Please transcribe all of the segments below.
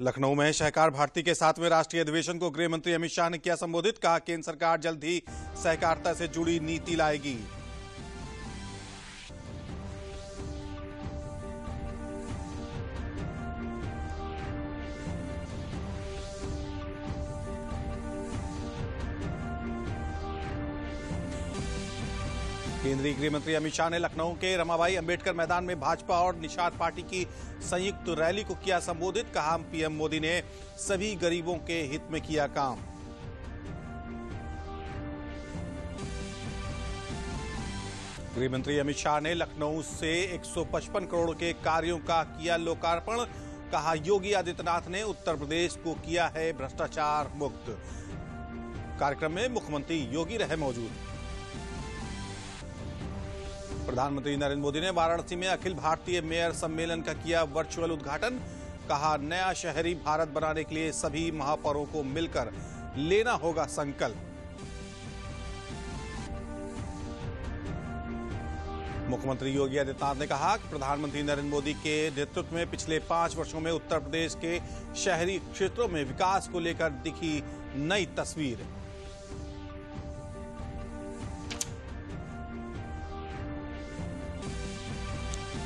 लखनऊ में सहकार भारती के 7वें राष्ट्रीय अधिवेशन को गृह मंत्री अमित शाह ने किया संबोधित। कहा केंद्र सरकार जल्द ही सहकारिता से जुड़ी नीति लाएगी। केंद्रीय गृह मंत्री अमित शाह ने लखनऊ के रमाबाई अंबेडकर मैदान में भाजपा और निषाद पार्टी की संयुक्त रैली को किया संबोधित। कहा पीएम मोदी ने सभी गरीबों के हित में किया काम। गृह मंत्री अमित शाह ने लखनऊ से 155 करोड़ के कार्यों का किया लोकार्पण। कहा योगी आदित्यनाथ ने उत्तर प्रदेश को किया है भ्रष्टाचार मुक्त। कार्यक्रम में मुख्यमंत्री योगी रहे मौजूद। प्रधानमंत्री नरेंद्र मोदी ने वाराणसी में अखिल भारतीय मेयर सम्मेलन का किया वर्चुअल उद्घाटन। कहा नया शहरी भारत बनाने के लिए सभी महापौरों को मिलकर लेना होगा संकल्प। मुख्यमंत्री योगी आदित्यनाथ ने कहा कि प्रधानमंत्री नरेंद्र मोदी के नेतृत्व में पिछले 5 वर्षों में उत्तर प्रदेश के शहरी क्षेत्रों में विकास को लेकर दिखी नई तस्वीर।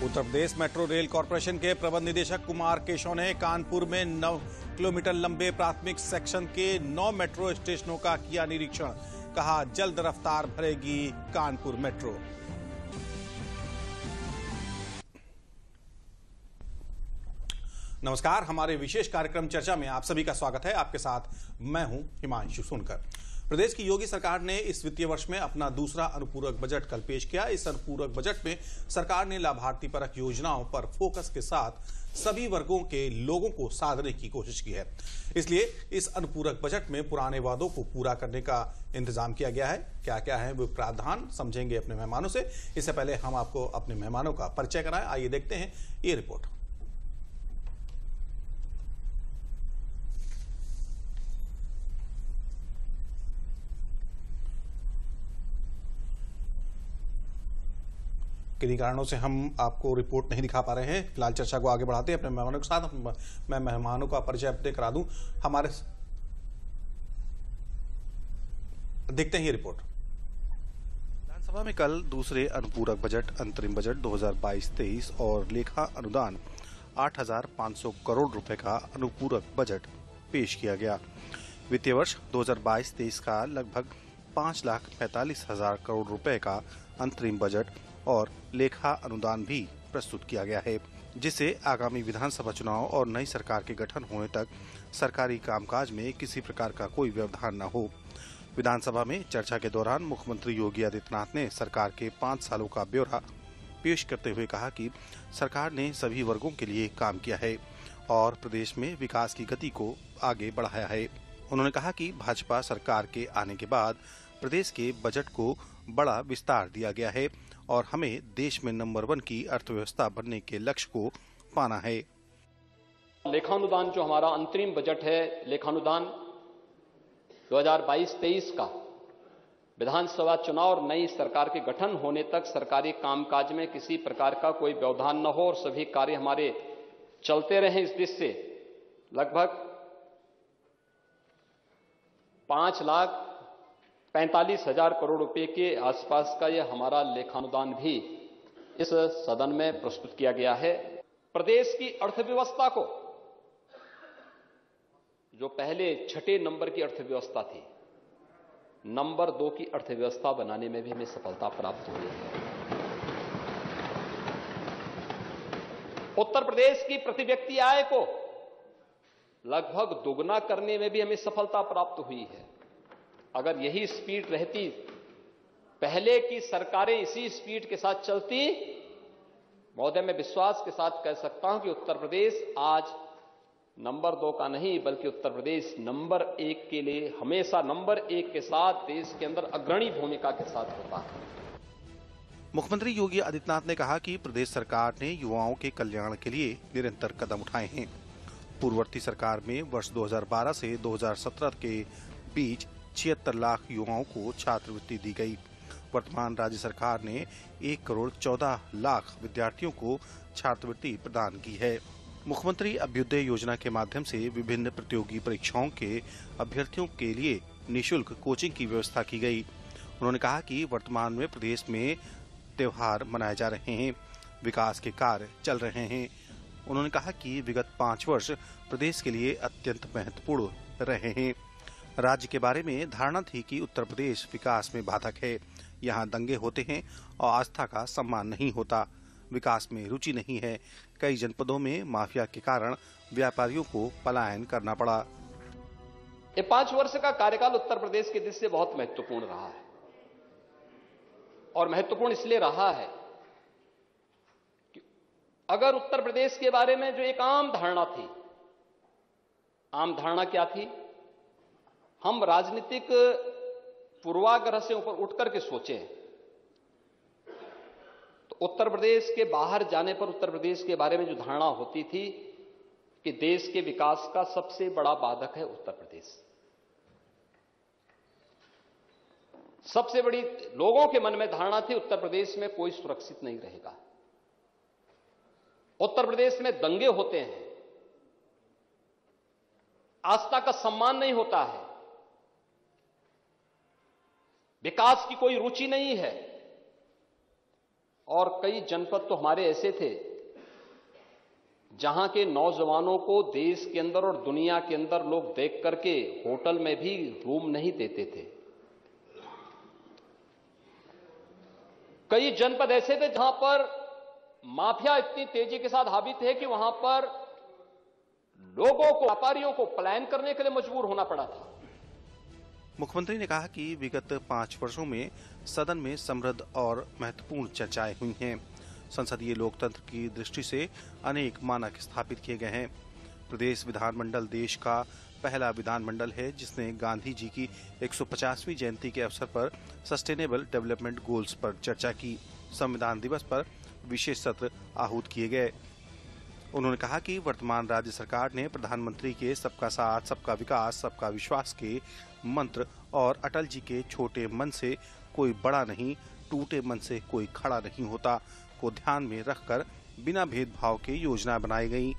Uttar Pradesh metro rail corporation के प्रबंध निदेशक कुमार केशव ने कानपुर में 9 किलोमीटर लंबे प्राथमिक सेक्शन के 9 मेट्रो स्टेशनों का किया निरीक्षण। कहा जल्द रफ्तार भरेगी कानपुर मेट्रो। नमस्कार, हमारे विशेष कार्यक्रम चर्चा में आप सभी का स्वागत है। आपके साथ मैं हूं हिमांशु सोनकर। प्रदेश की योगी सरकार ने इस वित्तीय वर्ष में अपना दूसरा अनुपूरक बजट कल पेश किया। इस अनुपूरक बजट में सरकार ने लाभार्थी परक योजनाओं पर फोकस के साथ सभी वर्गों के लोगों को साधने की कोशिश की है। इसलिए इस अनुपूरक बजट में पुराने वादों को पूरा करने का इंतजाम किया गया है। क्या क्या है वो प्रावधान समझेंगे अपने मेहमानों से। इससे पहले हम आपको अपने मेहमानों का परिचय कराएं। आइए देखते हैं ये रिपोर्ट। किन्हीं कारणों से हम आपको रिपोर्ट नहीं दिखा पा रहे हैं। फिलहाल चर्चा को आगे बढ़ाते हैं अपने मेहमानों के साथ। मैं मेहमानों का परिचय अपने करा दूं। हमारे देखते हैं ये रिपोर्ट। विधानसभा में कल दूसरे अनुपूरक बजट अंतरिम बजट 2022-23 और लेखा अनुदान 8,500 करोड़ रुपए का अनुपूरक बजट पेश किया गया। वित्तीय वर्ष 2022-23 का लगभग 5,45,000 करोड़ रुपए का अंतरिम बजट और लेखा अनुदान भी प्रस्तुत किया गया है, जिससे आगामी विधानसभा चुनाव और नई सरकार के गठन होने तक सरकारी कामकाज में किसी प्रकार का कोई व्यवधान न हो। विधानसभा में चर्चा के दौरान मुख्यमंत्री योगी आदित्यनाथ ने सरकार के 5 सालों का ब्यौरा पेश करते हुए कहा कि सरकार ने सभी वर्गों के लिए काम किया है और प्रदेश में विकास की गति को आगे बढ़ाया है। उन्होंने कहा कि भाजपा सरकार के आने के बाद प्रदेश के बजट को बड़ा विस्तार दिया गया है और हमें देश में नंबर 1 की अर्थव्यवस्था बनने के लक्ष्य को पाना है। लेखानुदान जो हमारा अंतरिम बजट है, लेखानुदान 2022-23 का विधानसभा चुनाव और नई सरकार के गठन होने तक सरकारी कामकाज में किसी प्रकार का कोई व्यवधान न हो और सभी कार्य हमारे चलते रहें, इस दृष्टि से लगभग 5,45,000 करोड़ रुपए के आसपास का यह हमारा लेखानुदान भी इस सदन में प्रस्तुत किया गया है। प्रदेश की अर्थव्यवस्था को, जो पहले 6 नंबर की अर्थव्यवस्था थी, नंबर 2 की अर्थव्यवस्था बनाने में भी हमें सफलता प्राप्त हुई है। उत्तर प्रदेश की प्रति व्यक्ति आय को लगभग दोगुना करने में भी हमें सफलता प्राप्त हुई है। अगर यही स्पीड रहती, पहले की सरकारें इसी स्पीड के साथ चलती, महोदय मैं विश्वास के साथ कह सकता हूं कि उत्तर प्रदेश आज नंबर 2 का नहीं बल्कि उत्तर प्रदेश नंबर 1 के लिए हमेशा नंबर 1 के साथ देश के अंदर अग्रणी भूमिका के साथ होता है। मुख्यमंत्री योगी आदित्यनाथ ने कहा कि प्रदेश सरकार ने युवाओं के कल्याण के लिए निरंतर कदम उठाए हैं। पूर्ववर्ती सरकार में वर्ष 2012 से 2017 के बीच 76 लाख युवाओं को छात्रवृत्ति दी गई। वर्तमान राज्य सरकार ने 1 करोड़ 14 लाख विद्यार्थियों को छात्रवृत्ति प्रदान की है। मुख्यमंत्री अभ्युदय योजना के माध्यम से विभिन्न प्रतियोगी परीक्षाओं के अभ्यर्थियों के लिए निःशुल्क कोचिंग की व्यवस्था की गई। उन्होंने कहा कि वर्तमान में प्रदेश में त्योहार मनाए जा रहे हैं, विकास के कार्य चल रहे हैं। उन्होंने कहा कि विगत 5 वर्ष प्रदेश के लिए अत्यंत महत्वपूर्ण रहे हैं। राज्य के बारे में धारणा थी कि उत्तर प्रदेश विकास में बाधक है, यहाँ दंगे होते हैं और आस्था का सम्मान नहीं होता, विकास में रुचि नहीं है। कई जनपदों में माफिया के कारण व्यापारियों को पलायन करना पड़ा। ये 5 वर्ष का कार्यकाल उत्तर प्रदेश के दृष्टि से बहुत महत्वपूर्ण रहा है, और महत्वपूर्ण इसलिए रहा है कि अगर उत्तर प्रदेश के बारे में जो एक आम धारणा थी, आम धारणा क्या थी? हम राजनीतिक पूर्वाग्रह से ऊपर उठकर के सोचें तो उत्तर प्रदेश के बाहर जाने पर उत्तर प्रदेश के बारे में जो धारणा होती थी कि देश के विकास का सबसे बड़ा बाधक है उत्तर प्रदेश। सबसे बड़ी लोगों के मन में धारणा थी उत्तर प्रदेश में कोई सुरक्षित नहीं रहेगा, उत्तर प्रदेश में दंगे होते हैं, आस्था का सम्मान नहीं होता है, विकास की कोई रुचि नहीं है। और कई जनपद तो हमारे ऐसे थे जहां के नौजवानों को देश के अंदर और दुनिया के अंदर लोग देख करके होटल में भी रूम नहीं देते थे। कई जनपद ऐसे थे जहां पर माफिया इतनी तेजी के साथ हावी थे कि वहां पर लोगों को, व्यापारियों को पलायन करने के लिए मजबूर होना पड़ा था। मुख्यमंत्री ने कहा कि विगत 5 वर्षों में सदन में समृद्ध और महत्वपूर्ण चर्चाएं हुई हैं। संसदीय लोकतंत्र की दृष्टि से अनेक मानक स्थापित किए गए हैं। प्रदेश विधानमंडल देश का पहला विधानमंडल है जिसने गांधी जी की 150वीं जयंती के अवसर पर सस्टेनेबल डेवलपमेंट गोल्स पर चर्चा की। संविधान दिवस पर विशेष सत्र आहूत किए गए। उन्होंने कहा कि वर्तमान राज्य सरकार ने प्रधानमंत्री के सबका साथ, सबका विकास, सबका विश्वास के मंत्र और अटल जी के छोटे मन से कोई बड़ा नहीं, टूटे मन से कोई खड़ा नहीं होता को ध्यान में रखकर बिना भेदभाव के योजना बनाई गई।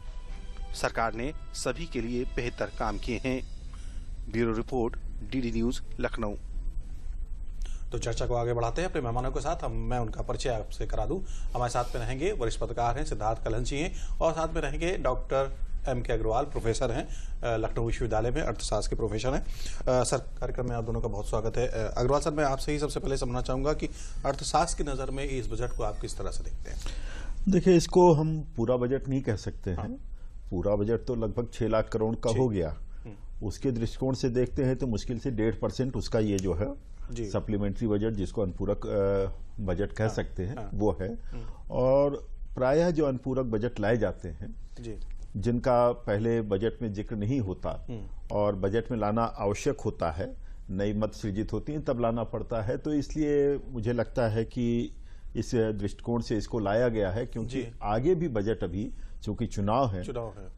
सरकार ने सभी के लिए बेहतर काम किए हैं। Bureau report, DD news, Lucknow. तो चर्चा को आगे बढ़ाते हैं अपने मेहमानों के साथ। मैं उनका परिचय आपसे करा दूं। हमारे साथ में रहेंगे वरिष्ठ पत्रकार हैं सिद्धार्थ कलहंसी हैं, और साथ में रहेंगे डॉक्टर M.K. अग्रवाल, प्रोफेसर हैं लखनऊ विश्वविद्यालय में, अर्थशास्त्र के प्रोफेसर हैं। सर, कार्यक्रम में आप दोनों का बहुत स्वागत है। अग्रवाल सर, मैं आपसे ही सबसे पहले समझना चाहूंगा कि अर्थशास्त्र की नज़र में इस बजट को आप किस तरह से देखते हैं? देखिए, इसको हम पूरा बजट नहीं कह सकते हैं। पूरा बजट तो लगभग 6 लाख करोड़ का हो गया। उसके दृष्टिकोण से देखते हैं तो मुश्किल से 1.5% उसका ये जो है सप्लीमेंट्री बजट, जिसको अनुपूरक बजट कह सकते हैं, वो है। और प्रायः जो अनुपूरक बजट लाए जाते हैं, जिनका पहले बजट में जिक्र नहीं होता और बजट में लाना आवश्यक होता है, नई मत सृजित होती हैं तब लाना पड़ता है, तो इसलिए मुझे लगता है कि इस दृष्टिकोण से इसको लाया गया है। क्योंकि आगे भी बजट, अभी चूंकि चुनाव है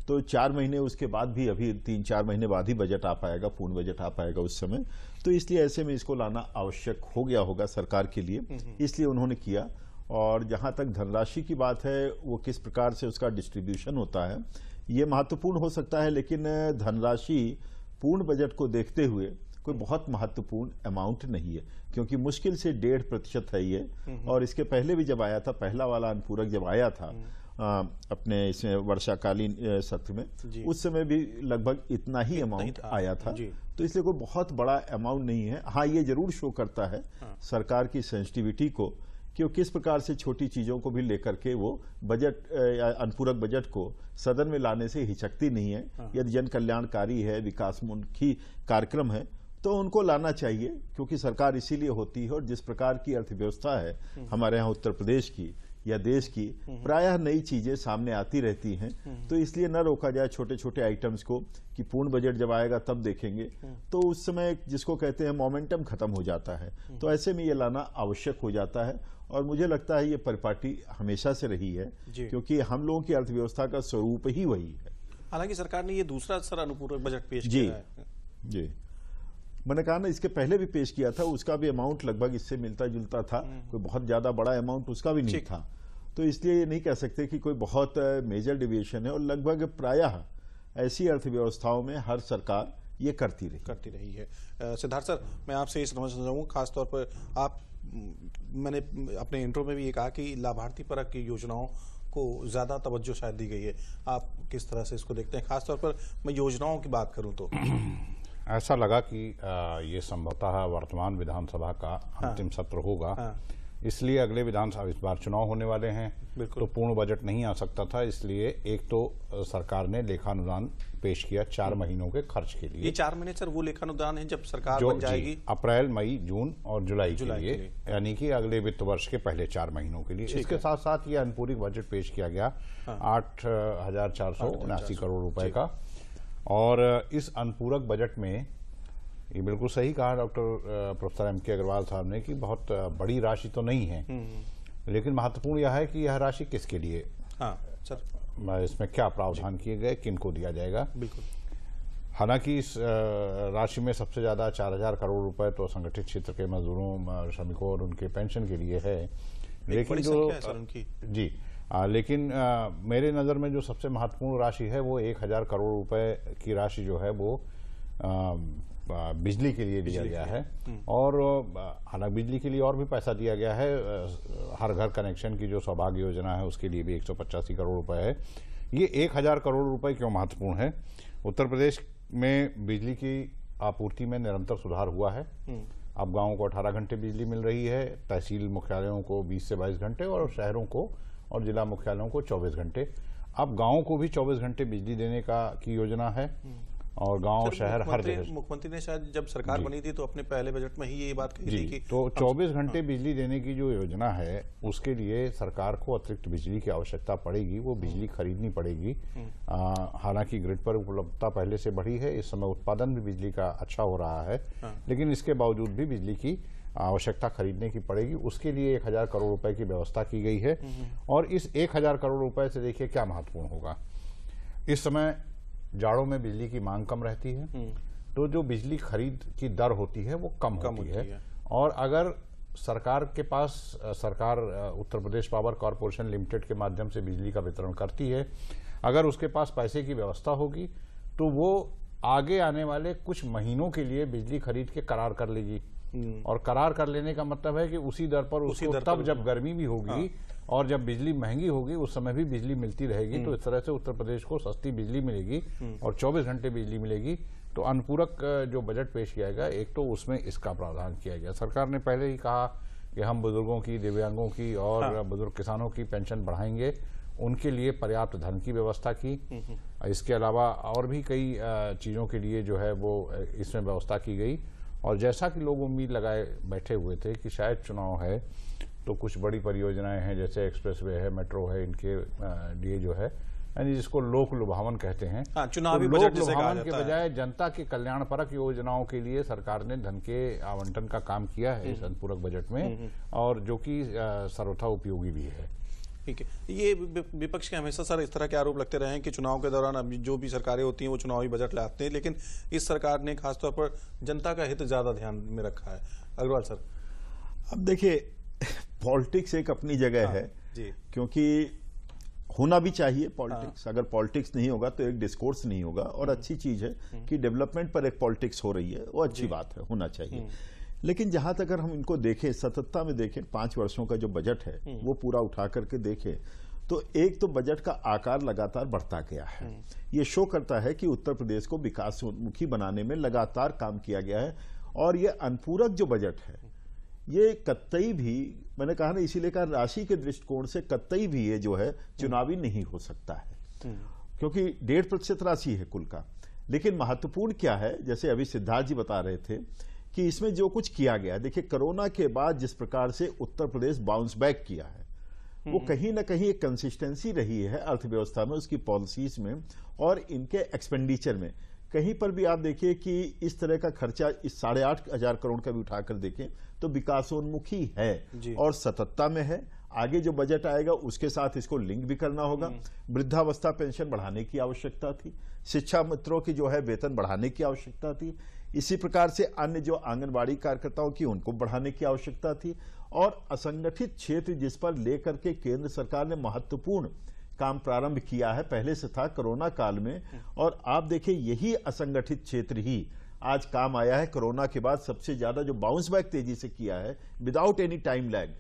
तो 4 महीने उसके बाद भी, अभी 3-4 महीने बाद ही बजट आ पाएगा, पूर्ण बजट आ पाएगा उस समय। तो इसलिए ऐसे में इसको लाना आवश्यक हो गया होगा सरकार के लिए, इसलिए उन्होंने किया। और जहां तक धनराशि की बात है, वो किस प्रकार से उसका डिस्ट्रीब्यूशन होता है ये महत्वपूर्ण हो सकता है, लेकिन धनराशि पूर्ण बजट को देखते हुए कोई बहुत महत्वपूर्ण अमाउंट नहीं है, क्योंकि मुश्किल से 1.5% है ये। और इसके पहले भी जब आया था, पहला वाला अनुपूरक जब आया था अपने इसमें वर्षाकालीन सत्र में, उस समय भी लगभग इतना ही अमाउंट आया था। तो इसलिए कोई बहुत बड़ा अमाउंट नहीं है। हाँ, ये जरूर शो करता है सरकार की सेंसिटिविटी को, कि वो किस प्रकार से छोटी चीजों को भी लेकर के वो बजट या अनुपूरक बजट को सदन में लाने से हिचकती नहीं है। यदि जन कल्याणकारी है, विकासमुखी कार्यक्रम है, तो उनको लाना चाहिए, क्योंकि सरकार इसीलिए होती है। और जिस प्रकार की अर्थव्यवस्था है हमारे यहाँ उत्तर प्रदेश की या देश की, प्रायः नई चीजें सामने आती रहती हैं। तो इसलिए न रोका जाए छोटे छोटे आइटम्स को, कि पूर्ण बजट जब आएगा तब देखेंगे, तो उस समय जिसको कहते हैं मोमेंटम खत्म हो जाता है। तो ऐसे में ये लाना आवश्यक हो जाता है। और मुझे लगता है ये परिपाटी हमेशा से रही है, क्योंकि हम लोगों की अर्थव्यवस्था का स्वरूप ही वही है। हालांकि सरकार ने ये दूसरा अनुपूरक बजट पेश किया है। जी, मैंने कहा ना, इसके पहले भी पेश किया था, उसका भी अमाउंट लगभग इससे मिलता जुलता था, कोई बहुत ज्यादा बड़ा अमाउंट उसका भी नहीं था। तो इसलिए ये नहीं कह सकते कि कोई बहुत मेजर डिविएशन है, और लगभग प्रायः ऐसी अर्थव्यवस्थाओं में हर सरकार ये करती रही है। सिद्धार्थ सर, मैं आपसे ये समझना चाहूँगा, खासतौर पर आप, मैंने अपने इंट्रो में भी ये कहा कि लाभार्थी परक की योजनाओं को ज़्यादा तवज्जो शायद दी गई है, आप किस तरह से इसको देखते हैं? खासतौर पर मैं योजनाओं की बात करूं तो ऐसा लगा कि ये संभवतः वर्तमान विधानसभा का अंतिम सत्र होगा, इसलिए अगले विधानसभा, इस बार चुनाव होने वाले हैं, तो पूर्ण बजट नहीं आ सकता था, इसलिए एक तो सरकार ने लेखानुदान पेश किया 4 महीनों के खर्च के लिए। ये 4 महीने सर वो लेखानुदान है जब सरकार बन जाएगी? अप्रैल, मई, जून और जुलाई के लिए, यानी कि अगले वित्त वर्ष के पहले 4 महीनों के लिए। इसके साथ साथ ये अनुपूरक बजट पेश किया गया 8,479 करोड़ रुपए का। और इस अनुपूरक बजट में ये बिल्कुल सही कहा डॉक्टर प्रोफेसर M.K. अग्रवाल साहब ने कि बहुत बड़ी राशि तो नहीं है, लेकिन महत्वपूर्ण यह है कि यह राशि किसके लिए, सर इसमें क्या प्रावधान किए गए, किनको दिया जाएगा। बिल्कुल। हालांकि इस राशि में सबसे ज्यादा 4,000 करोड़ रुपए तो संगठित क्षेत्र के मजदूरों, श्रमिकों और उनके पेंशन के लिए है, लेकिन जो लेकिन मेरे नजर में जो सबसे महत्वपूर्ण राशि है वो 1,000 करोड़ रुपए की राशि जो है वो बिजली के लिए दिया गया है। और हालांकि बिजली के लिए और भी पैसा दिया गया है, हर घर कनेक्शन की जो सौभाग्य योजना है उसके लिए भी 185 करोड़ रुपए है। ये 1,000 करोड़ रुपए क्यों महत्वपूर्ण है? उत्तर प्रदेश में बिजली की आपूर्ति में निरंतर सुधार हुआ है। अब गांवों को 18 घंटे बिजली मिल रही है, तहसील मुख्यालयों को 20 से 22 घंटे और शहरों को और जिला मुख्यालयों को 24 घंटे। अब गांवों को भी 24 घंटे बिजली देने की योजना है, और गांव शहर हर जगह। मुख्यमंत्री ने शायद जब सरकार बनी थी तो अपने पहले बजट में ही ये बात कही थी कि तो 24 घंटे बिजली देने की जो योजना है उसके लिए सरकार को अतिरिक्त बिजली की आवश्यकता पड़ेगी, वो बिजली खरीदनी पड़ेगी। हालांकि ग्रिड पर उपलब्धता पहले से बढ़ी है, इस समय उत्पादन भी बिजली का अच्छा हो रहा है, लेकिन इसके बावजूद भी बिजली की आवश्यकता खरीदने की पड़ेगी। उसके लिए 1,000 करोड़ रुपए की व्यवस्था की गई है। और इस 1,000 करोड़ रुपए से देखिए क्या महत्वपूर्ण होगा। इस समय जाड़ों में बिजली की मांग कम रहती है, तो जो बिजली खरीद की दर होती है वो कम होती है। और अगर सरकार के पास, सरकार Uttar Pradesh power corporation limited के माध्यम से बिजली का वितरण करती है, अगर उसके पास पैसे की व्यवस्था होगी तो वो आगे आने वाले कुछ महीनों के लिए बिजली खरीद के करार कर लेगी। और करार कर लेने का मतलब है कि उसी दर पर उसको तब जब गर्मी भी होगी और जब बिजली महंगी होगी उस समय भी बिजली मिलती रहेगी। तो इस तरह से उत्तर प्रदेश को सस्ती बिजली मिलेगी और 24 घंटे बिजली मिलेगी। तो अनुपूरक जो बजट पेश किया गया, एक तो उसमें इसका प्रावधान किया गया। सरकार ने पहले ही कहा कि हम बुजुर्गों की, दिव्यांगों की और बुजुर्ग किसानों की पेंशन बढ़ाएंगे, उनके लिए पर्याप्त धन की व्यवस्था की। इसके अलावा और भी कई चीजों के लिए जो है वो इसमें व्यवस्था की गई। और जैसा कि लोग उम्मीद लगाए बैठे हुए थे कि शायद चुनाव है तो कुछ बड़ी परियोजनाएं हैं, जैसे एक्सप्रेसवे है, मेट्रो है, इनके लिए जो है, यानी जिसको लोक लुभावन कहते हैं, चुनावी लोक लुभावन के बजाय जनता के कल्याण परक योजनाओं के लिए सरकार ने धन के आवंटन का काम किया है इस अनुपूरक बजट में, और जो कि सर्वथा उपयोगी भी है। ठीक है। ये विपक्ष के हमेशा सर इस तरह के आरोप लगते रहे हैं कि चुनाव के दौरान अब जो भी सरकारें होती हैं वो चुनावी बजट लाते हैं, लेकिन इस सरकार ने खासतौर पर जनता का हित ज्यादा ध्यान में रखा है। अग्रवाल सर, अब देखिए पॉलिटिक्स एक अपनी जगह है जी, क्योंकि होना भी चाहिए पॉलिटिक्स। अगर पॉलिटिक्स नहीं होगा तो एक डिस्कोर्स नहीं होगा, और अच्छी चीज है कि डेवलपमेंट पर एक पॉलिटिक्स हो रही है, वो अच्छी बात है, होना चाहिए। लेकिन जहां तक अगर हम इनको देखें, सततता में देखें, 5 वर्षों का जो बजट है वो पूरा उठा करके देखें, तो एक तो बजट का आकार लगातार बढ़ता गया है। ये शो करता है कि उत्तर प्रदेश को विकासोन्मुखी बनाने में लगातार काम किया गया है। और ये अनुपूरक जो बजट है ये कतई भी, मैंने कहा ना, इसीलिए कहा राशि के दृष्टिकोण से कतई भी ये जो है चुनावी नहीं हो सकता है, क्योंकि 1.5% राशि है कुल का। लेकिन महत्वपूर्ण क्या है, जैसे अभी सिद्धार्थ जी बता रहे थे कि इसमें जो कुछ किया गया, देखिए कोरोना के बाद जिस प्रकार से उत्तर प्रदेश बाउंस बैक किया है, वो कहीं ना कहीं एक कंसिस्टेंसी रही है अर्थव्यवस्था में, उसकी पॉलिसीज में और इनके एक्सपेंडिचर में। कहीं पर भी आप देखिए कि इस तरह का खर्चा इस 8,500 करोड़ का भी उठाकर देखें तो विकासोन्मुखी है और सततता में है। आगे जो बजट आएगा उसके साथ इसको लिंक भी करना होगा। वृद्धावस्था पेंशन बढ़ाने की आवश्यकता थी, शिक्षा मित्रों की जो है वेतन बढ़ाने की आवश्यकता थी। इसी प्रकार से अन्य जो आंगनबाड़ी कार्यकर्ताओं की उनको बढ़ाने की आवश्यकता थी, और असंगठित क्षेत्र जिस पर लेकर के केंद्र सरकार ने महत्वपूर्ण काम प्रारंभ किया है, पहले से था कोरोना काल में, और आप देखिए यही असंगठित क्षेत्र ही आज काम आया है। कोरोना के बाद सबसे ज्यादा जो बाउंस बैक तेजी से किया है विदाउट एनी टाइम लैग,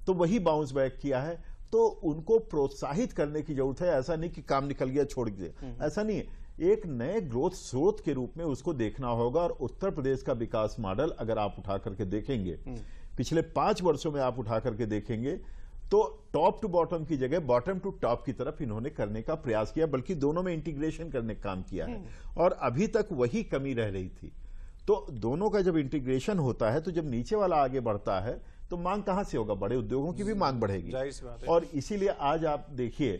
तो वही बाउंस बैक किया है। तो उनको प्रोत्साहित करने की जरूरत है, ऐसा नहीं कि काम निकल गया छोड़ दिया, ऐसा नहीं है। एक नए ग्रोथ स्रोत के रूप में उसको देखना होगा। और उत्तर प्रदेश का विकास मॉडल अगर आप उठा करके देखेंगे, पिछले 5 वर्षों में आप उठा करके देखेंगे, तो टॉप टू बॉटम की जगह बॉटम टू टॉप की तरफ इन्होंने करने का प्रयास किया, बल्कि दोनों में इंटीग्रेशन करने का काम किया है, और अभी तक वही कमी रह रही थी। तो दोनों का जब इंटीग्रेशन होता है, तो जब नीचे वाला आगे बढ़ता है तो मांग कहां से होगा? बड़े उद्योगों की भी मांग बढ़ेगी। और इसीलिए आज आप देखिए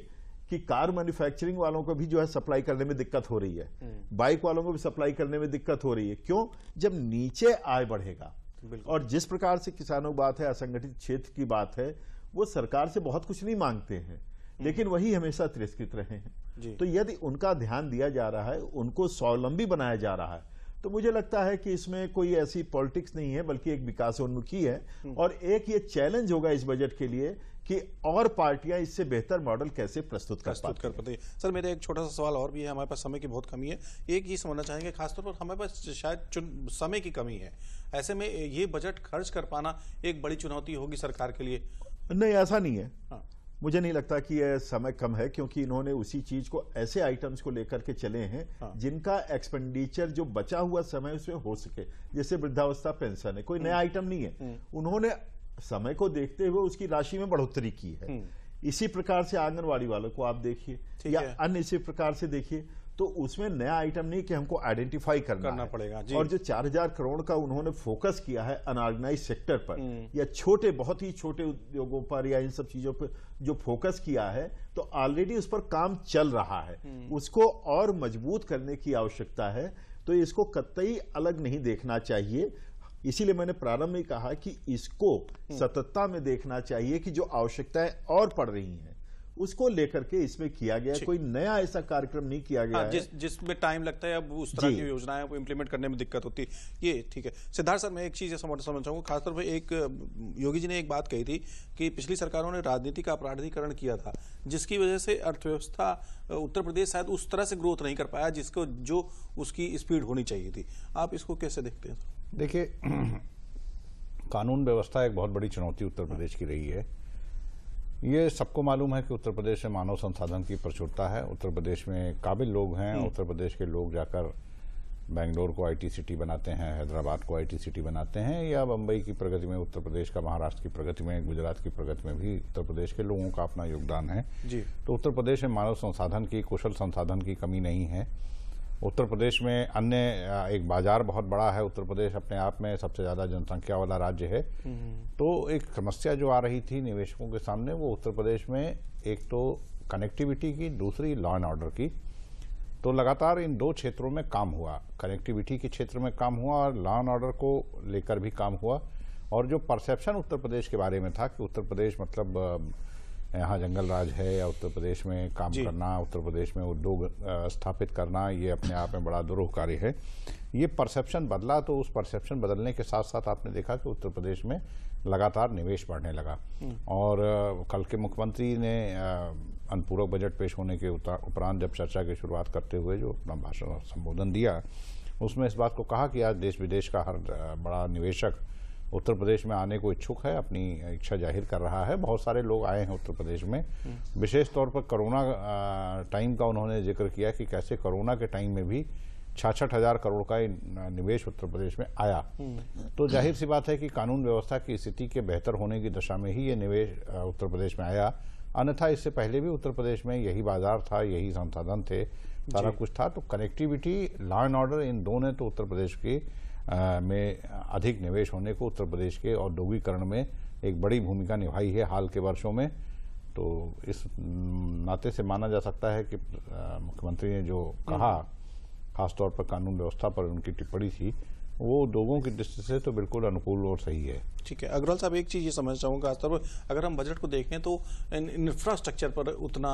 कि कार मैन्युफैक्चरिंग वालों को भी जो है सप्लाई करने में दिक्कत हो रही है, बाइक वालों को भी सप्लाई करने में दिक्कत हो रही है। क्यों? जब नीचे आय बढ़ेगा। और जिस प्रकार से किसानों की बात है, असंगठित क्षेत्र की बात है, वो सरकार से बहुत कुछ नहीं मांगते हैं, लेकिन वही हमेशा तिरस्कृत रहे हैं। तो यदि उनका ध्यान दिया जा रहा है, उनको स्वावलंबी बनाया जा रहा है, तो मुझे लगता है कि इसमें कोई ऐसी पॉलिटिक्स नहीं है, बल्कि एक विकासोन्मुखी है। और एक ये चैलेंज होगा इस बजट के लिए कि और पार्टियां इससे बेहतर मॉडल कैसे प्रस्तुत कर पाती हैं। सर, मेरा एक छोटा सा सवाल और भी है, हमारे पास समय की बहुत कमी है। एक ये समझना चाहेंगे, खासतौर पर हमारे पास शायद समय की कमी है, ऐसे में ये बजट खर्च कर पाना एक बड़ी चुनौती होगी सरकार के लिए। नहीं, ऐसा नहीं है। मुझे नहीं लगता कि यह समय कम है, क्योंकि इन्होंने उसी चीज को, ऐसे आइटम्स को लेकर के चले हैं जिनका एक्सपेंडिचर जो बचा हुआ समय उसमें हो सके। जैसे वृद्धावस्था पेंशन है, कोई नया आइटम नहीं है, उन्होंने समय को देखते हुए उसकी राशि में बढ़ोतरी की है। इसी प्रकार से आंगनवाड़ी वालों को आप देखिए, या अन्य इसी प्रकार से देखिए, तो उसमें नया आइटम नहीं कि हमको आइडेंटिफाई करना पड़ेगा। और जो 4000 करोड़ का उन्होंने फोकस किया है अनऑर्गेनाइज सेक्टर पर, या छोटे, बहुत ही छोटे उद्योगों पर, या इन सब चीजों पर जो फोकस किया है, तो ऑलरेडी उस पर काम चल रहा है, उसको और मजबूत करने की आवश्यकता है। तो इसको कतई अलग नहीं देखना चाहिए। इसीलिए मैंने प्रारंभ में कहा कि इसको सततता में देखना चाहिए कि जो आवश्यकताएं और पड़ रही हैं उसको लेकर के इसमें किया गया। कोई नया ऐसा कार्यक्रम नहीं किया गया है जिसमें टाइम लगता है, अब उस तरह की योजनाएं को इंप्लीमेंट करने में दिक्कत होती है। ये ठीक है। सिद्धार्थ सर, मैं एक चीज समझना चाहूंगा, खासतौर पर एक योगी जी ने एक बात कही थी कि पिछली सरकारों ने राजनीति का अपराधीकरण किया था, जिसकी वजह से अर्थव्यवस्था उत्तर प्रदेश शायद उस तरह से ग्रोथ नहीं कर पाया जिसको जो उसकी स्पीड होनी चाहिए थी। आप इसको कैसे देखते हैं? देखिए, कानून व्यवस्था एक बहुत बड़ी चुनौती उत्तर प्रदेश की रही है। ये सबको मालूम है कि उत्तर प्रदेश में मानव संसाधन की प्रचुरता है, उत्तर प्रदेश में काबिल लोग हैं। उत्तर प्रदेश के लोग जाकर बेंगलोर को आईटी सिटी बनाते हैं, हैदराबाद को आईटी सिटी बनाते हैं, या बम्बई की प्रगति में उत्तर प्रदेश का, महाराष्ट्र की प्रगति में, गुजरात की प्रगति में भी उत्तर प्रदेश के लोगों का अपना योगदान है जी। तो उत्तर प्रदेश में मानव संसाधन की, कुशल संसाधन की कमी नहीं है। उत्तर प्रदेश में अन्य एक बाजार बहुत बड़ा है। उत्तर प्रदेश अपने आप में सबसे ज्यादा जनसंख्या वाला राज्य है। तो एक समस्या जो आ रही थी निवेशकों के सामने, वो उत्तर प्रदेश में एक तो कनेक्टिविटी की, दूसरी लॉ एंड ऑर्डर की। तो लगातार इन दो क्षेत्रों में काम हुआ, कनेक्टिविटी के क्षेत्र में काम हुआ और लॉ एंड ऑर्डर को लेकर भी काम हुआ। और जो परसेप्शन उत्तर प्रदेश के बारे में था कि उत्तर प्रदेश मतलब यहाँ जंगल राज है, या उत्तर प्रदेश में काम करना, उत्तर प्रदेश में उद्योग स्थापित करना, ये अपने आप में बड़ा दुरूह कार्य है, ये परसेप्शन बदला। तो उस परसेप्शन बदलने के साथ साथ आपने देखा कि उत्तर प्रदेश में लगातार निवेश बढ़ने लगा। और कल के मुख्यमंत्री ने अनुपूरक बजट पेश होने के उपरांत जब चर्चा की शुरुआत करते हुए जो अपना भाषण संबोधन दिया, उसमें इस बात को कहा कि आज देश विदेश का हर बड़ा निवेशक उत्तर प्रदेश में आने को इच्छुक है, अपनी इच्छा जाहिर कर रहा है। बहुत सारे लोग आए हैं उत्तर प्रदेश में। विशेष तौर पर कोरोना टाइम का उन्होंने जिक्र किया कि कैसे कोरोना के टाइम में भी 66,000 करोड़ का निवेश उत्तर प्रदेश में आया। तो जाहिर सी बात है कि कानून व्यवस्था की स्थिति के बेहतर होने की दशा में ही ये निवेश उत्तर प्रदेश में आया। अन्यथा इससे पहले भी उत्तर प्रदेश में यही बाजार था, यही संसाधन थे, सारा कुछ था। तो कनेक्टिविटी, लॉ एंड ऑर्डर, इन दोनों ने तो उत्तर प्रदेश की में अधिक निवेश होने को, उत्तर प्रदेश के औद्योगिकरण में एक बड़ी भूमिका निभाई है हाल के वर्षों में। तो इस नाते से माना जा सकता है कि मुख्यमंत्री ने जो कहा, खासतौर पर कानून व्यवस्था पर उनकी टिप्पणी थी, वो लोगों की दृष्टि से तो बिल्कुल अनुकूल और सही है। ठीक है अग्रवाल साहब, एक चीज ये समझ चाहूंगा खासतौर पर अगर हम बजट को देखें तो इंफ्रास्ट्रक्चर पर उतना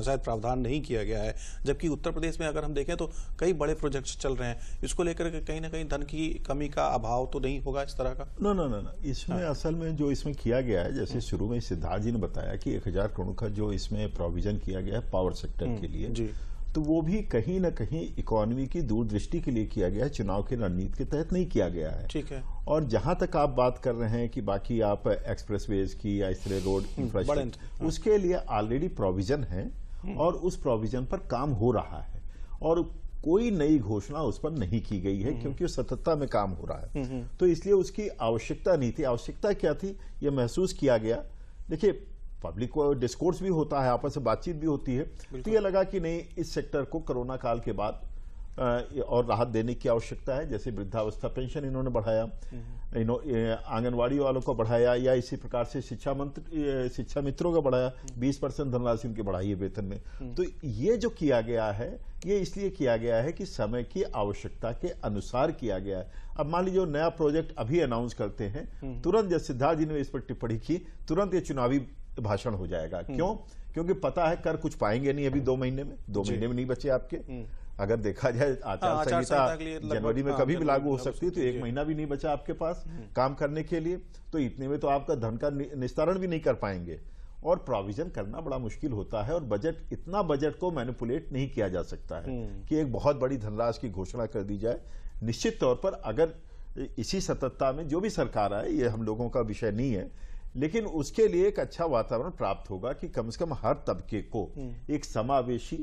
शायद प्रावधान नहीं किया गया है, जबकि उत्तर प्रदेश में अगर हम देखें तो कई बड़े प्रोजेक्ट्स चल रहे हैं। इसको लेकर के कहीं ना कहीं धन की कमी का अभाव तो नहीं होगा इस तरह का? ना इसमें असल में जो इसमें किया गया है, जैसे शुरू में सिद्धार्थ जी ने बताया कि 1000 करोड़ का जो इसमें प्रोविजन किया गया है पावर सेक्टर के लिए जी, तो वो भी कहीं ना कहीं इकोनॉमी की दूरदृष्टि के लिए किया गया है, चुनाव की रणनीति के तहत नहीं किया गया है। ठीक है। और जहां तक आप बात कर रहे हैं कि बाकी आप एक्सप्रेसवेज की या इस तरह रोड इंफ्रास्ट्रक्चर, उसके लिए ऑलरेडी प्रोविजन है और उस प्रोविजन पर काम हो रहा है और कोई नई घोषणा उस पर नहीं की गई है क्योंकि सततता में काम हो रहा है। तो इसलिए उसकी आवश्यकता नहीं थी। आवश्यकता क्या थी ये महसूस किया गया। देखिए पब्लिक को डिस्कोर्स भी होता है, आपस में बातचीत भी होती है, तो ये लगा कि नहीं इस सेक्टर को कोरोना काल के बाद और राहत देने की आवश्यकता है। जैसे वृद्धावस्था पेंशन इन्होंने बढ़ाया, आंगनवाड़ी वालों को बढ़ाया, या इसी प्रकार से शिक्षा मित्रों का बढ़ाया, 20% धनराशि उनकी बढ़ाई है वेतन में। तो ये जो किया गया है ये इसलिए किया गया है कि समय की आवश्यकता के अनुसार किया गया है। अब मान लीजिए नया प्रोजेक्ट अभी अनाउंस करते हैं, तुरंत जैसे सिद्धार्थ जी ने इस पर टिप्पणी की, तुरंत ये चुनावी भाषण हो जाएगा। क्यों? क्योंकि पता है कर कुछ पाएंगे नहीं अभी 2 महीने में, 2 महीने में नहीं बचे आपके। अगर देखा जाए आचार संहिता जनवरी में कभी भी लागू हो सकती है, तो 1 महीना भी नहीं बचा आपके पास काम करने के लिए, तो इतने में तो आपका धन का निस्तारण भी नहीं कर पाएंगे और प्रोविजन करना बड़ा मुश्किल होता है। और इतना बजट को मैनिपुलेट नहीं किया जा सकता है कि एक बहुत बड़ी धनराशि की घोषणा कर दी जाए। निश्चित तौर पर अगर इसी सततता में जो भी सरकार आए, ये हम लोगों का विषय नहीं है, लेकिन उसके लिए एक अच्छा वातावरण प्राप्त होगा कि कम से कम हर तबके को एक समावेशी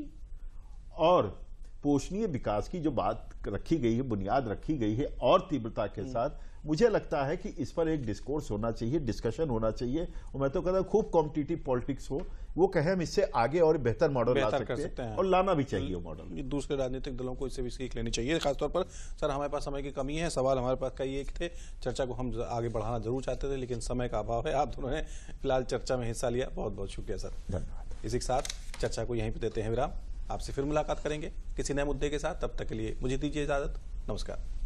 और पोषणीय विकास की जो बात रखी गई है, बुनियाद रखी गई है, और तीव्रता के साथ मुझे लगता है कि इस पर एक डिस्कोर्स होना चाहिए, डिस्कशन होना चाहिए। और मैं तो कहता हूं खूब कॉम्पिटिटिव पॉलिटिक्स हो, वो कहे हम इससे आगे और बेहतर मॉडल ला सकते हैं और लाना भी चाहिए वो मॉडल। दूसरे राजनीतिक दलों को इससे भी सीख लेनी चाहिए। खासतौर पर सर हमारे पास समय की कमी है, सवाल हमारे पास कई एक थे, चर्चा को हम आगे बढ़ाना जरूर चाहते थे लेकिन समय का अभाव है। आप दोनों ने फिलहाल चर्चा में हिस्सा लिया, बहुत बहुत शुक्रिया सर। धन्यवाद। इसी के साथ चर्चा को यहीं पर देते हैं विराम। आपसे फिर मुलाकात करेंगे किसी नए मुद्दे के साथ, तब तक के लिए मुझे दीजिए इजाजत। नमस्कार।